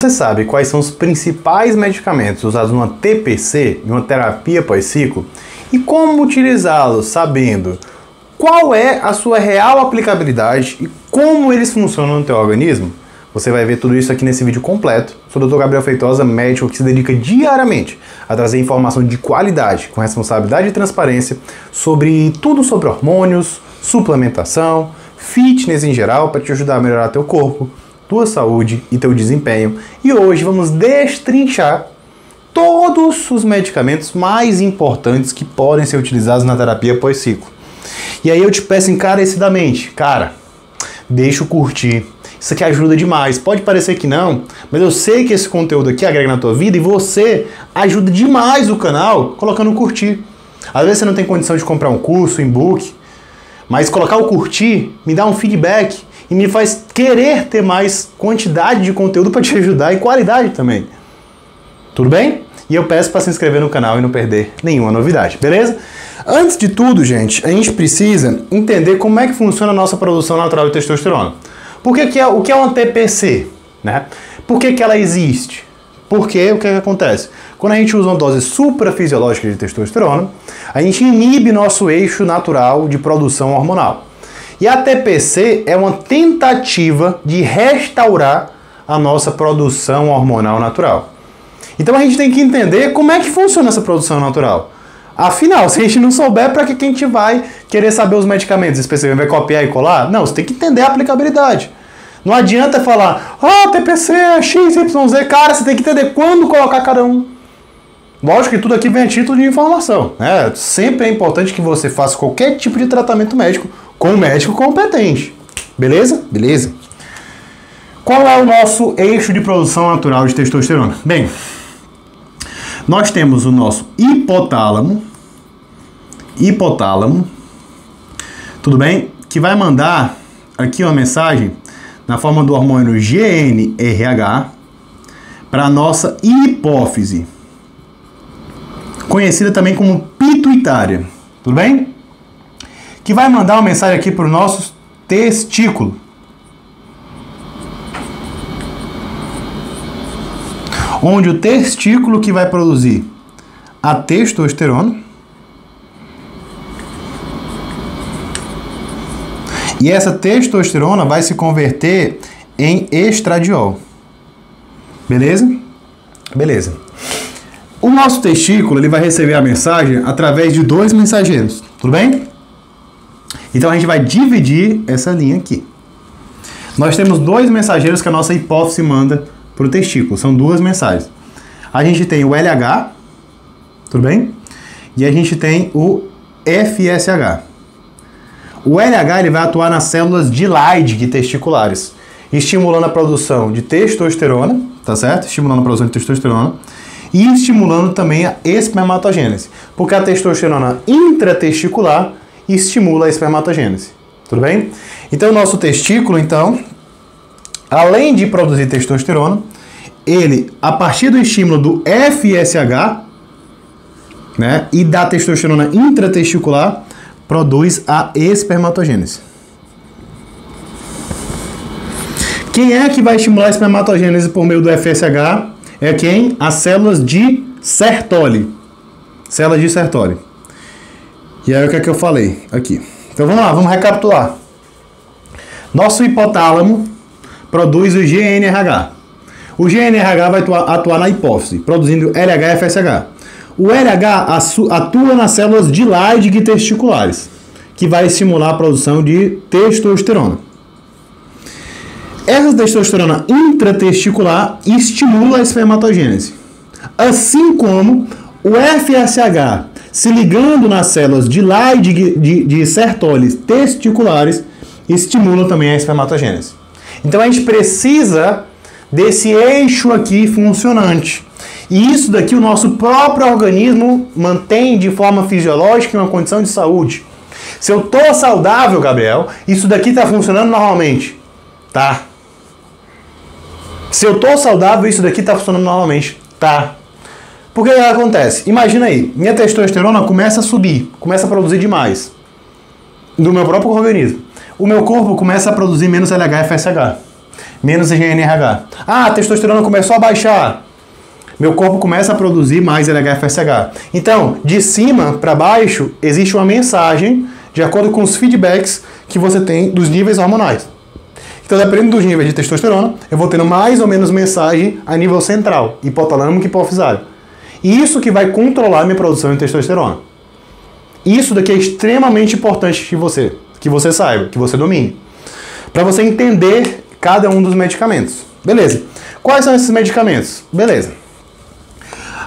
Você sabe quais são os principais medicamentos usados numa TPC, em uma terapia pós-ciclo, e como utilizá-los sabendo qual é a sua real aplicabilidade e como eles funcionam no teu organismo? Você vai ver tudo isso aqui nesse vídeo completo. Sou o Dr. Gabriel Feitosa, médico que se dedica diariamente a trazer informação de qualidade, com responsabilidade e transparência, sobre tudo sobre hormônios, suplementação, fitness em geral, para te ajudar a melhorar teu corpo, tua saúde e teu desempenho. E hoje vamos destrinchar todos os medicamentos mais importantes que podem ser utilizados na terapia pós-ciclo. E aí eu te peço encarecidamente, cara, deixa eu curtir. Isso aqui ajuda demais. Pode parecer que não, mas eu sei que esse conteúdo aqui agrega na tua vida e você ajuda demais o canal colocando o curtir. Às vezes você não tem condição de comprar um curso, um e-book, mas colocar o curtir me dá um feedback e me faz querer ter mais quantidade de conteúdo para te ajudar e qualidade também. Tudo bem? E eu peço para se inscrever no canal e não perder nenhuma novidade, beleza? Antes de tudo, gente, a gente precisa entender como é que funciona a nossa produção natural de testosterona. O que é uma TPC? Né? Por que ela existe? Porque o que acontece? Quando a gente usa uma dose suprafisiológica de testosterona, a gente inibe nosso eixo natural de produção hormonal. E a TPC é uma tentativa de restaurar a nossa produção hormonal natural. Então a gente tem que entender como é que funciona essa produção natural. Afinal, se a gente não souber, para que a gente vai querer saber os medicamentos específicos? Vai copiar e colar? Não, você tem que entender a aplicabilidade. Não adianta falar, TPC é X, Y, Z. Cara, você tem que entender quando colocar cada um. Lógico que tudo aqui vem a título de informação, né? Sempre é importante que você faça qualquer tipo de tratamento médico com um médico competente. Beleza? Beleza. Qual é o nosso eixo de produção natural de testosterona? Bem, nós temos o nosso hipotálamo, tudo bem? Que vai mandar aqui uma mensagem na forma do hormônio GnRH para a nossa hipófise, conhecida também como pituitária, tudo bem? Que vai mandar uma mensagem aqui para o nosso testículo, onde o testículo que vai produzir a testosterona e essa testosterona vai se converter em estradiol. Beleza? Beleza. O nosso testículo ele vai receber a mensagem através de dois mensageiros, tudo bem? Então a gente vai dividir essa linha aqui. Nós temos dois mensageiros que a nossa hipófise manda para o testículo, são duas mensagens. A gente tem o LH, tudo bem? E a gente tem o FSH. O LH ele vai atuar nas células de Leydig testiculares, estimulando a produção de testosterona, tá certo? Estimulando a produção de testosterona e estimulando também a espermatogênese, porque a testosterona intratesticular estimula a espermatogênese, tudo bem? Então o nosso testículo, então, além de produzir testosterona, ele, a partir do estímulo do FSH, né, e da testosterona intratesticular, produz a espermatogênese. Quem é que vai estimular a espermatogênese por meio do FSH? É quem? As células de Sertoli. Células de Sertoli. E aí o que é que eu falei aqui? Então vamos lá, vamos recapitular. Nosso hipotálamo produz o GnRH. O GnRH vai atuar na hipófise, produzindo LH e FSH. O LH atua nas células de Leydig testiculares, que vai estimular a produção de testosterona. Essa testosterona intratesticular estimula a espermatogênese. Assim como o FSH, se ligando nas células de Leydig de Sertoli testiculares, estimula também a espermatogênese. Então a gente precisa desse eixo aqui funcionante. E isso daqui o nosso próprio organismo mantém de forma fisiológica em uma condição de saúde. Se eu tô saudável, Gabriel, isso daqui tá funcionando normalmente. Tá. Se eu tô saudável, isso daqui tá funcionando normalmente. Tá. Porque o que acontece? Imagina aí, minha testosterona começa a subir, começa a produzir demais do meu próprio organismo. O meu corpo começa a produzir menos LH e FSH. menos GNRH. Ah, a testosterona começou a baixar. Meu corpo começa a produzir mais LH-FSH. Então, de cima para baixo, existe uma mensagem de acordo com os feedbacks que você tem dos níveis hormonais. Então, dependendo dos níveis de testosterona, eu vou tendo mais ou menos mensagem a nível central, hipotalâmico e hipofisário. E isso que vai controlar a minha produção de testosterona. Isso daqui é extremamente importante que você saiba, que você domine. Para você entender cada um dos medicamentos. Beleza. Quais são esses medicamentos? Beleza.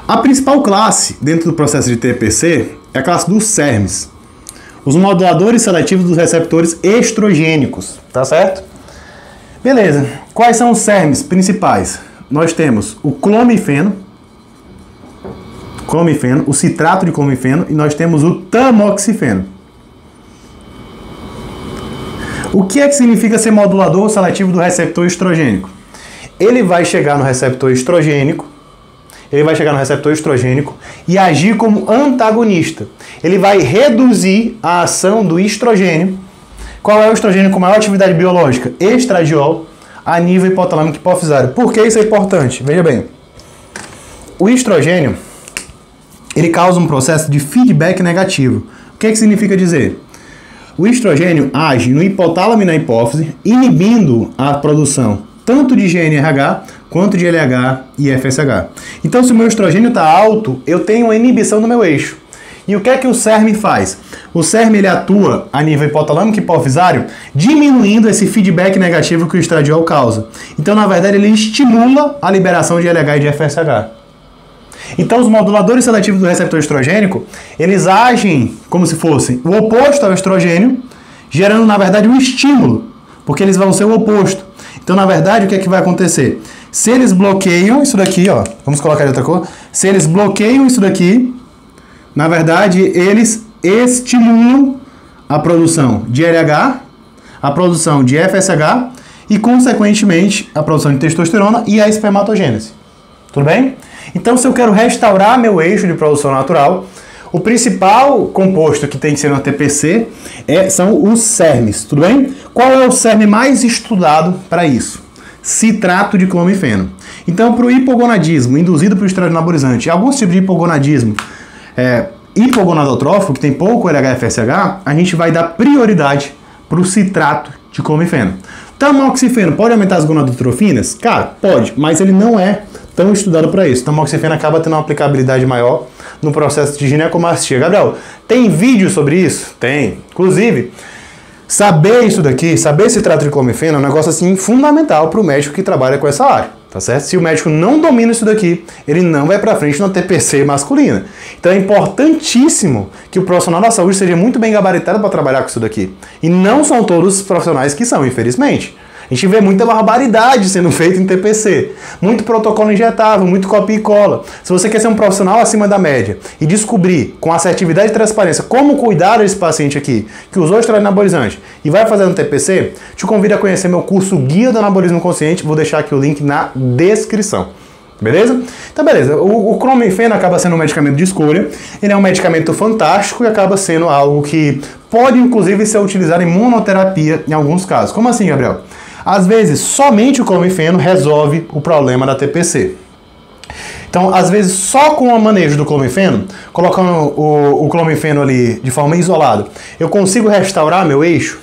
A principal classe dentro do processo de TPC é a classe dos SERMs. Os moduladores seletivos dos receptores estrogênicos. Tá certo? Beleza. Quais são os SERMs principais? Nós temos o clomifeno, o citrato de clomifeno, e nós temos o tamoxifeno. O que é que significa ser modulador seletivo do receptor estrogênico? Ele vai chegar no receptor estrogênico, e agir como antagonista. Ele vai reduzir a ação do estrogênio. Qual é o estrogênio com maior atividade biológica? Estradiol, a nível hipotalâmico e hipofisário. Por que isso é importante? Veja bem. O estrogênio, ele causa um processo de feedback negativo. O que significa dizer? O estrogênio age no hipotálamo e na hipófise, inibindo a produção tanto de GNRH quanto de LH e FSH. Então, se o meu estrogênio está alto, eu tenho uma inibição no meu eixo. E o que é que o SERM faz? O SERM ele atua a nível hipotalâmico e hipofisário, diminuindo esse feedback negativo que o estradiol causa. Então, na verdade, ele estimula a liberação de LH e de FSH. Então, os moduladores seletivos do receptor estrogênico, eles agem como se fossem o oposto ao estrogênio, gerando, na verdade, um estímulo, porque eles vão ser o oposto. Então, na verdade, o que é que vai acontecer? Se eles bloqueiam isso daqui, ó, vamos colocar de outra cor. Se eles bloqueiam isso daqui, na verdade, eles estimulam a produção de LH, a produção de FSH e, consequentemente, a produção de testosterona e a espermatogênese. Tudo bem? Então, se eu quero restaurar meu eixo de produção natural, o principal composto que tem que ser no TPC são os SERMs, tudo bem? Qual é o SERM mais estudado para isso? Citrato de clomifeno. Então, para o hipogonadismo induzido por estrogênio anabolizante, alguns tipos de hipogonadismo hipogonadotrófico, que tem pouco LH-FSH, a gente vai dar prioridade para o citrato de clomifeno. Tamoxifeno pode aumentar as gonadotrofinas? Cara, pode, mas ele não é tão estudado para isso. Tamoxifeno acaba tendo uma aplicabilidade maior no processo de ginecomastia. Gabriel, tem vídeo sobre isso? Tem. Inclusive, saber isso daqui, saber citrato de clomifeno é um negócio assim fundamental para o médico que trabalha com essa área, tá certo? Se o médico não domina isso daqui, ele não vai para frente na TPC masculina. Então é importantíssimo que o profissional da saúde seja muito bem gabaritado para trabalhar com isso daqui. E não são todos os profissionais que são, infelizmente. A gente vê muita barbaridade sendo feita em TPC. Muito protocolo injetável, muito copia e cola. Se você quer ser um profissional acima da média e descobrir com assertividade e transparência como cuidar desse paciente aqui, que usou esteroide anabolizante e vai fazer no TPC, te convido a conhecer meu curso Guia do Anabolismo Consciente. Vou deixar aqui o link na descrição. Beleza? Então, beleza. O clomifeno acaba sendo um medicamento de escolha. Ele é um medicamento fantástico e acaba sendo algo que pode, inclusive, ser utilizado em monoterapia em alguns casos. Como assim, Gabriel? Às vezes, somente o clomifeno resolve o problema da TPC. Então, às vezes, só com o manejo do clomifeno, colocando o clomifeno ali de forma isolada, eu consigo restaurar meu eixo?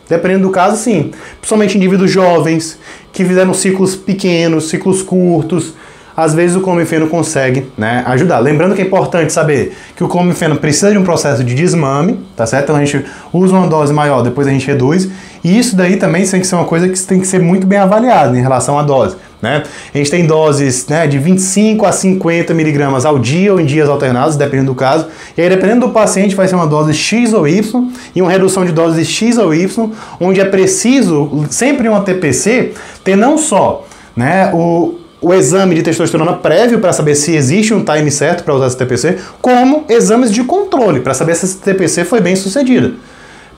Dependendo do caso, sim. Principalmente indivíduos jovens, que fizeram ciclos pequenos, ciclos curtos. Às vezes o clomifeno consegue, né, ajudar. Lembrando que é importante saber que o clomifeno precisa de um processo de desmame, tá certo? Então a gente usa uma dose maior, depois a gente reduz. E isso daí também tem que ser uma coisa que tem que ser muito bem avaliada em relação à dose, né? A gente tem doses, né, de 25 a 50 miligramas ao dia ou em dias alternados, dependendo do caso. E aí, dependendo do paciente, vai ser uma dose X ou Y e uma redução de doses X ou Y, onde é preciso, sempre em uma TPC, ter não só, né, o exame de testosterona prévio para saber se existe um time certo para usar essa TPC, como exames de controle para saber se essa TPC foi bem sucedida.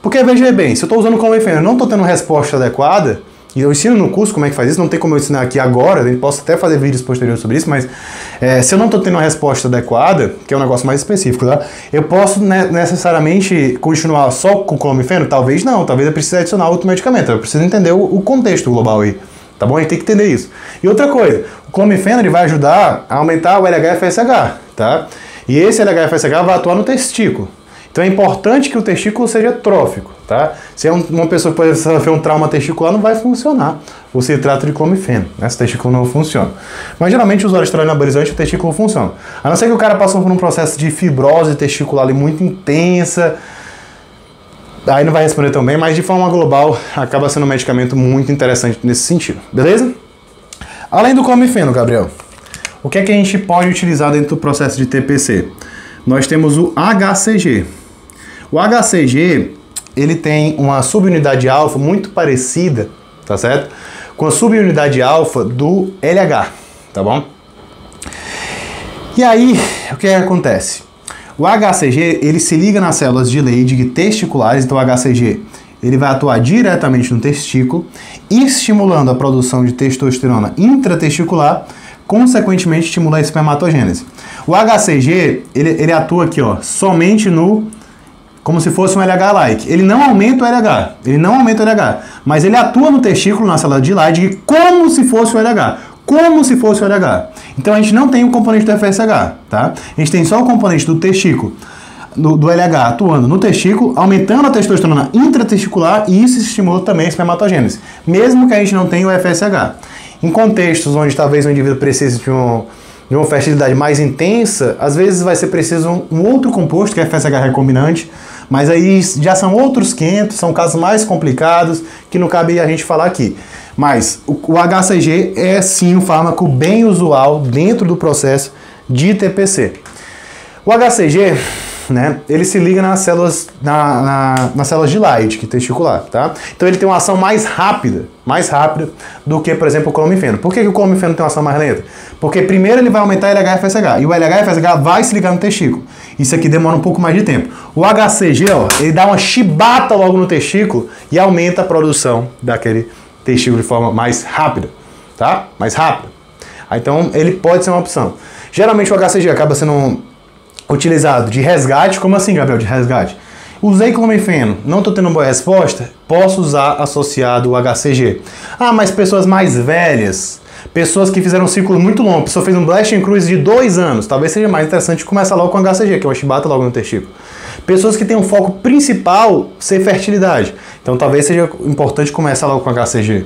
Porque, veja bem, se eu estou usando clomifeno e não estou tendo resposta adequada, e eu ensino no curso como é que faz isso, não tem como eu ensinar aqui agora, a gente posso até fazer vídeos posteriores sobre isso, mas se eu não estou tendo uma resposta adequada, que é um negócio mais específico, tá? Eu posso necessariamente continuar só com o clomifeno? Talvez não, talvez eu precise adicionar outro medicamento, eu preciso entender o contexto global aí. Tá bom? A gente tem que entender isso. E outra coisa, o clomifeno ele vai ajudar a aumentar o LH-FSH, tá? E esse LH-FSH vai atuar no testículo. Então é importante que o testículo seja trófico, tá? Se é uma pessoa que pode sofrer um trauma testicular, não vai funcionar o citrato de clomifeno, né? Se o testículo não funciona. Mas geralmente os esteroide anabolizante, o testículo funciona. A não ser que o cara passou por um processo de fibrose testicular ali muito intensa, aí não vai responder tão bem, mas de forma global acaba sendo um medicamento muito interessante nesse sentido, beleza? Além do clomifeno, Gabriel, o que é que a gente pode utilizar dentro do processo de TPC? Nós temos o HCG. O HCG, ele tem uma subunidade alfa muito parecida, tá certo? Com a subunidade alfa do LH, tá bom? E aí, o que acontece? O HCG, ele se liga nas células de Leydig testiculares, então o HCG, ele vai atuar diretamente no testículo, estimulando a produção de testosterona intratesticular, consequentemente estimula a espermatogênese. O HCG, ele atua aqui, ó, somente no, como se fosse um LH-like. Ele não aumenta o LH, mas ele atua no testículo, na célula de Leydig, como se fosse o LH. Então a gente não tem o componente do FSH, tá? A gente tem só o componente do testículo, do LH atuando no testículo, aumentando a testosterona intratesticular, e isso estimula também a espermatogênese, mesmo que a gente não tenha o FSH. Em contextos onde talvez o indivíduo precise de uma fertilidade mais intensa, às vezes vai ser preciso um outro composto, que é FSH recombinante, mas aí já são outros 500, são casos mais complicados, que não cabe a gente falar aqui. Mas o HCG é sim um fármaco bem usual dentro do processo de TPC. O HCG, né, ele se liga nas células, nas células de Leydig testicular, tá? Então ele tem uma ação mais rápida do que, por exemplo, o clomifeno. Por que o clomifeno tem uma ação mais lenta? Porque primeiro ele vai aumentar o LH-FSH, e o LH-FSH vai se ligar no testículo. Isso aqui demora um pouco mais de tempo. O HCG, ó, ele dá uma chibata logo no testículo e aumenta a produção daquele testículo de forma mais rápida, tá? Mais rápida. Então ele pode ser uma opção. Geralmente o HCG acaba sendo utilizado de resgate. Como assim, Gabriel, de resgate? Usei clomifeno, não estou tendo boa resposta, posso usar associado o HCG. Ah, mas pessoas mais velhas, pessoas que fizeram um ciclo muito longo, a pessoa fez um blast and cruise de 2 anos, talvez seja mais interessante começar logo com o HCG, que é uma chibata logo no testículo. Pessoas que têm um foco principal ser fertilidade, então talvez seja importante começar logo com o HCG,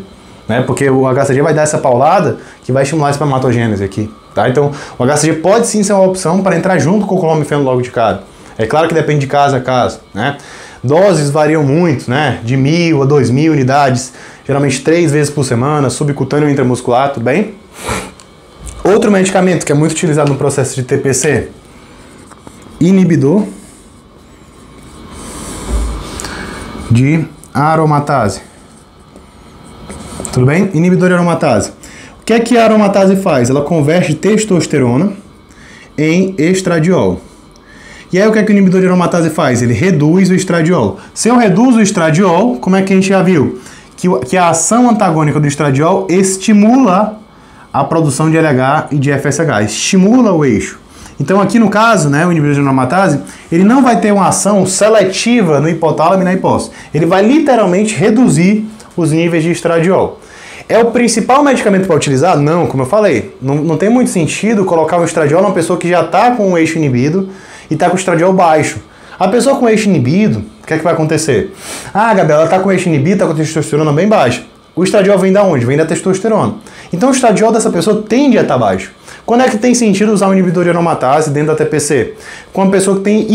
né? Porque o HCG vai dar essa paulada que vai estimular a espermatogênese aqui, tá? Então o HCG pode sim ser uma opção para entrar junto com o clomifeno logo de cara. É claro que depende de caso a caso, né? Doses variam muito, né? De 1.000 a 2.000 unidades, geralmente 3 vezes por semana, subcutâneo e intramuscular, tudo bem? Outro medicamento que é muito utilizado no processo de TPC, inibidor de aromatase. Tudo bem? Inibidor de aromatase. O que é que a aromatase faz? Ela converte testosterona em estradiol. E aí o que é que o inibidor de aromatase faz? Ele reduz o estradiol. Se eu reduzo o estradiol, como é que a gente já viu? Que a ação antagônica do estradiol estimula a produção de LH e de FSH, estimula o eixo. Então aqui no caso, né, o inibidor de aromatase, ele não vai ter uma ação seletiva no hipotálamo e na hipófise. Ele vai literalmente reduzir os níveis de estradiol. É o principal medicamento para utilizar? Não, como eu falei, não tem muito sentido colocar um estradiol numa pessoa que já está com o eixo inibido e está com o estradiol baixo. A pessoa com o eixo inibido, o que é que vai acontecer? Ah, Gabriel, ela está com o eixo inibido, está com a testosterona bem baixa. O estradiol vem da onde? Vem da testosterona. Então o estradiol dessa pessoa tende a estar baixo. Quando é que tem sentido usar um inibidor de aromatase dentro da TPC? Com uma pessoa que tem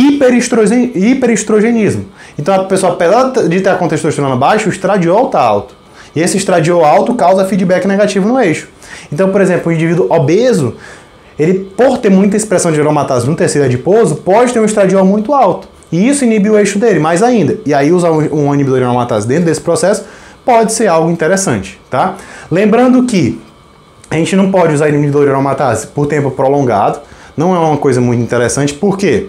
hiperestrogenismo. Então a pessoa, apesar de estar com testosterona baixa, o estradiol está alto. E esse estradiol alto causa feedback negativo no eixo. Então, por exemplo, o indivíduo obeso, ele, por ter muita expressão de aromatase no tecido adiposo, pode ter um estradiol muito alto. E isso inibe o eixo dele mais ainda. E aí usar um inibidor de aromatase dentro desse processo pode ser algo interessante, tá? Lembrando que a gente não pode usar inibidor de aromatase por tempo prolongado. Não é uma coisa muito interessante. Por quê?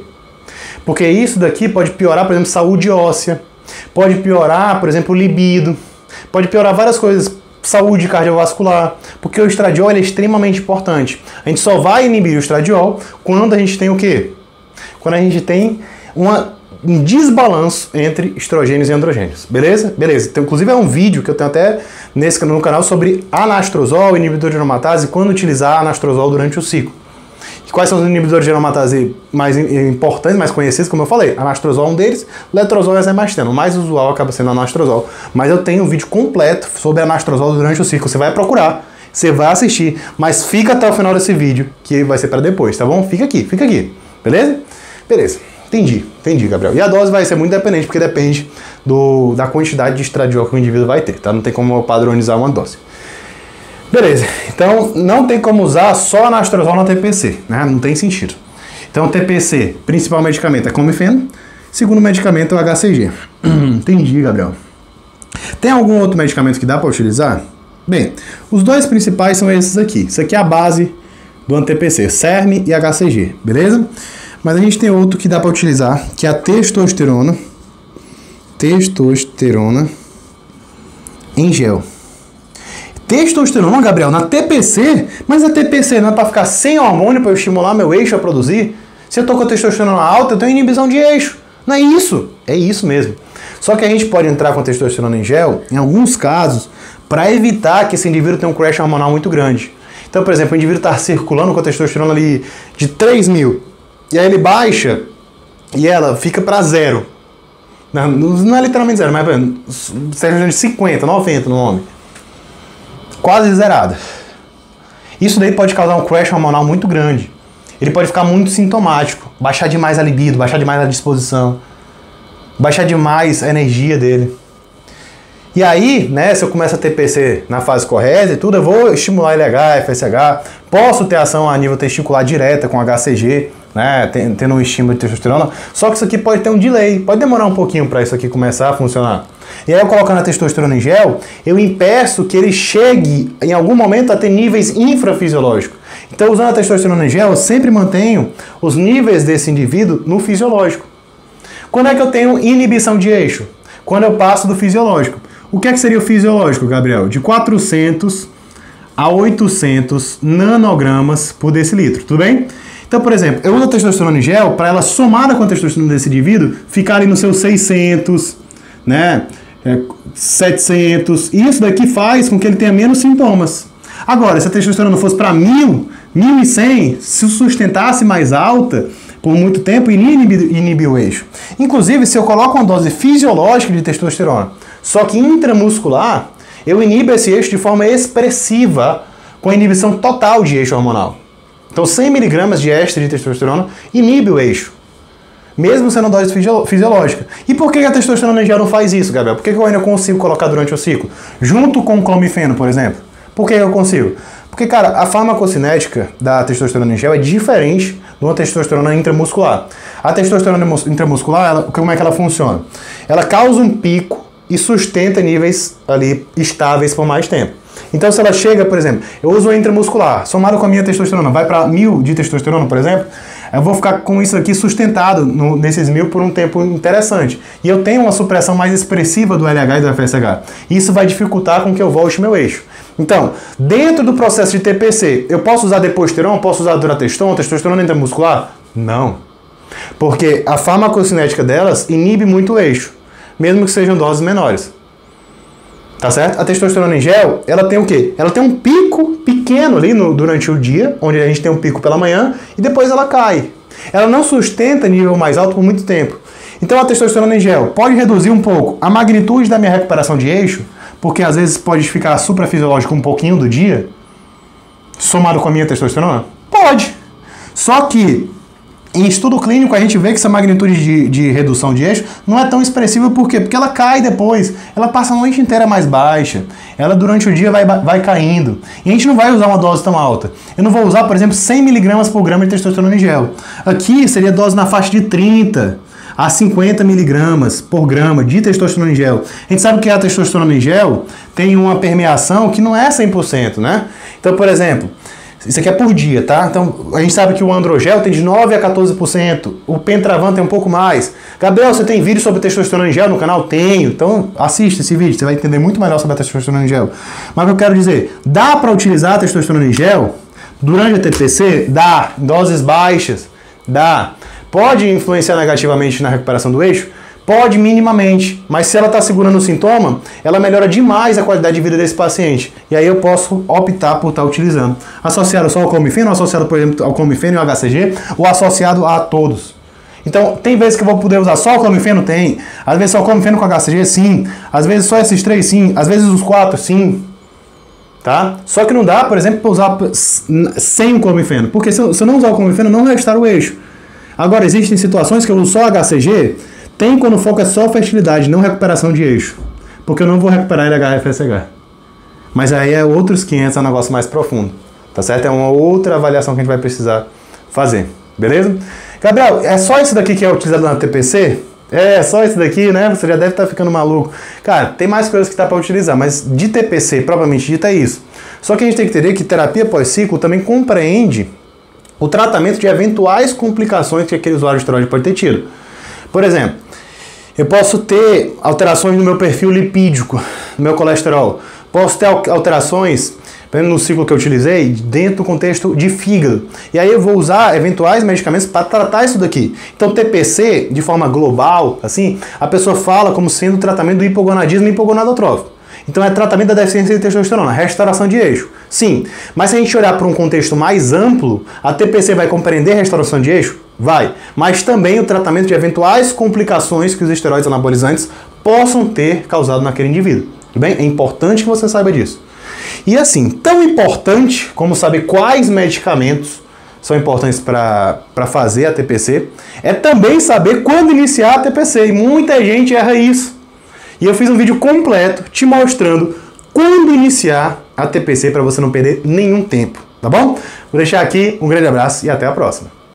Porque isso daqui pode piorar, por exemplo, saúde óssea. Pode piorar, por exemplo, libido. Pode piorar várias coisas. Saúde cardiovascular. Porque o estradiol é extremamente importante. A gente só vai inibir o estradiol quando a gente tem o quê? Quando a gente tem uma um desbalanço entre estrogênios e androgênios, beleza? Beleza, então, inclusive é um vídeo que eu tenho até no canal sobre anastrozol, inibidor de aromatase, e quando utilizar anastrozol durante o ciclo. E quais são os inibidores de aromatase mais importantes, mais conhecidos, como eu falei? Anastrozol é um deles, letrozol e azemasteno. O mais usual acaba sendo anastrozol. Mas eu tenho um vídeo completo sobre anastrozol durante o ciclo. Você vai procurar, você vai assistir, mas fica até o final desse vídeo, que vai ser para depois, tá bom? Fica aqui, beleza? Beleza, entendi, Gabriel. E a dose vai ser muito dependente, porque depende da quantidade de estradiol que o indivíduo vai ter, tá? Não tem como padronizar uma dose. Beleza, então não tem como usar só anastrozol na TPC, né? Não tem sentido. Então TPC, principal medicamento é clomifeno, segundo medicamento é o HCG. Entendi, Gabriel. Tem algum outro medicamento que dá para utilizar? Bem, os dois principais são esses aqui. Isso aqui é a base do anti-TPC, CERM e HCG, beleza? Mas a gente tem outro que dá para utilizar, que é a testosterona. Testosterona em gel. Testosterona, Gabriel, na TPC? Mas a TPC não é para ficar sem hormônio para eu estimular meu eixo a produzir? Se eu tô com a testosterona alta, eu tenho inibição de eixo. Não é isso? É isso mesmo. Só que a gente pode entrar com a testosterona em gel, em alguns casos, para evitar que esse indivíduo tenha um crash hormonal muito grande. Então, por exemplo, o indivíduo está circulando com a testosterona ali de 3.000, e aí ele baixa e ela fica para 0. Não é literalmente 0, mas seja de 50, 90 no homem. Quase zerada. Isso daí pode causar um crash hormonal muito grande. Ele pode ficar muito sintomático, baixar demais a libido, baixar demais a disposição, baixar demais a energia dele. E aí, né, se eu começo a TPC na fase correta e tudo, eu vou estimular LH, FSH, posso ter ação a nível testicular direta com HCG, né, tendo um estímulo de testosterona, só que isso aqui pode ter um delay, pode demorar um pouquinho para isso aqui começar a funcionar. E aí eu colocando a testosterona em gel, eu impeço que ele chegue em algum momento a ter níveis infrafisiológicos. Então, usando a testosterona em gel, eu sempre mantenho os níveis desse indivíduo no fisiológico. Quando é que eu tenho inibição de eixo? Quando eu passo do fisiológico. O que é que seria o fisiológico, Gabriel? De 400 a 800 nanogramas por decilitro, tudo bem? Então, por exemplo, eu uso a testosterona em gel para ela, somada com a testosterona desse indivíduo, ficar ali nos seus 600, né, 700, e isso daqui faz com que ele tenha menos sintomas. Agora, se a testosterona fosse para 1.000, 1.100, se sustentasse mais alta por muito tempo, inibe o eixo. Inclusive, se eu coloco uma dose fisiológica de testosterona, só que intramuscular, eu inibo esse eixo de forma expressiva, com a inibição total de eixo hormonal. Então, 100 mg de éster de testosterona inibe o eixo, mesmo sendo dose fisiológica. E por que a testosterona em gel não faz isso, Gabriel? Por que eu ainda consigo colocar durante o ciclo? Junto com o clomifeno, por exemplo. Por que eu consigo? Porque, cara, a farmacocinética da testosterona em gel é diferente de uma testosterona intramuscular. A testosterona intramuscular, como é que ela funciona? Ela causa um pico e sustenta níveis ali estáveis por mais tempo. Então, se ela chega, por exemplo, eu uso a intramuscular, somado com a minha testosterona, vai para 1.000 de testosterona, por exemplo, eu vou ficar com isso aqui sustentado nesses 1.000 por um tempo interessante. E eu tenho uma supressão mais expressiva do LH e do FSH. Isso vai dificultar com que eu volte meu eixo. Então, dentro do processo de TPC, eu posso usar deposteron, posso usar durateston, testosterona intramuscular? Não. Porque a farmacocinética delas inibe muito o eixo, mesmo que sejam doses menores. Tá certo? A testosterona em gel, ela tem o quê? Ela tem um pico pequeno ali durante o dia, onde a gente tem um pico pela manhã, e depois ela cai. Ela não sustenta nível mais alto por muito tempo. Então a testosterona em gel pode reduzir um pouco a magnitude da minha recuperação de eixo, porque às vezes pode ficar suprafisiológico um pouquinho do dia, somado com a minha testosterona? Pode. Só que em estudo clínico a gente vê que essa magnitude de redução de eixo não é tão expressiva, por quê? Porque ela cai depois, ela passa a noite inteira mais baixa, ela durante o dia vai caindo, e a gente não vai usar uma dose tão alta. Eu não vou usar, por exemplo, 100 mg por grama de testosterona em gel. Aqui seria dose na faixa de 30 a 50 mg por grama de testosterona em gel. A gente sabe que a testosterona em gel tem uma permeação que não é 100%, né? Então, por exemplo, isso aqui é por dia, tá? Então, a gente sabe que o androgel tem de 9 a 14%, o Pentravan tem um pouco mais. Gabriel, você tem vídeo sobre testosterona em gel no canal? Tenho. Então, assista esse vídeo, você vai entender muito melhor sobre a testosterona em gel. Mas o que eu quero dizer, dá para utilizar a testosterona em gel durante a TPC? Dá. Em doses baixas? Dá. Pode influenciar negativamente na recuperação do eixo? Pode minimamente, mas se ela está segurando o sintoma, ela melhora demais a qualidade de vida desse paciente. E aí eu posso optar por estar utilizando. Associado só ao clomifeno, associado, por exemplo, ao clomifeno e ao HCG, ou associado a todos. Então, tem vezes que eu vou poder usar só o clomifeno? Tem. Às vezes só o clomifeno com HCG? Sim. Às vezes só esses 3? Sim. Às vezes os 4? Sim. Tá? Só que não dá, por exemplo, para usar sem o clomifeno. Porque se eu não usar o clomifeno, não vai restaurar o eixo. Agora, existem situações que eu uso só HCG. Tem quando o foco é só fertilidade, não recuperação de eixo. Porque eu não vou recuperar LH-FSH. Mas aí é outros 500, é um negócio mais profundo. Tá certo? É uma outra avaliação que a gente vai precisar fazer. Beleza? Gabriel, é só isso daqui que é utilizado na TPC? É, só isso daqui, né? Você já deve estar ficando maluco. Cara, tem mais coisas que dá para utilizar, mas de TPC, propriamente dito, é isso. Só que a gente tem que entender que terapia pós-ciclo também compreende o tratamento de eventuais complicações que aquele usuário de esteroide pode ter tido. Por exemplo, eu posso ter alterações no meu perfil lipídico, no meu colesterol. Posso ter alterações, no ciclo que eu utilizei, dentro do contexto de fígado. E aí eu vou usar eventuais medicamentos para tratar isso daqui. Então TPC, de forma global, assim, a pessoa fala como sendo o tratamento do hipogonadismo e hipogonadotrófico. Então é tratamento da deficiência de testosterona, restauração de eixo. Sim, mas se a gente olhar para um contexto mais amplo, a TPC vai compreender restauração de eixo? Vai. Mas também o tratamento de eventuais complicações que os esteroides anabolizantes possam ter causado naquele indivíduo. Tudo bem? É importante que você saiba disso. E assim, tão importante como saber quais medicamentos são importantes para fazer a TPC, é também saber quando iniciar a TPC. E muita gente erra isso. E eu fiz um vídeo completo te mostrando quando iniciar a TPC para você não perder nenhum tempo, tá bom? Vou deixar aqui um grande abraço e até a próxima.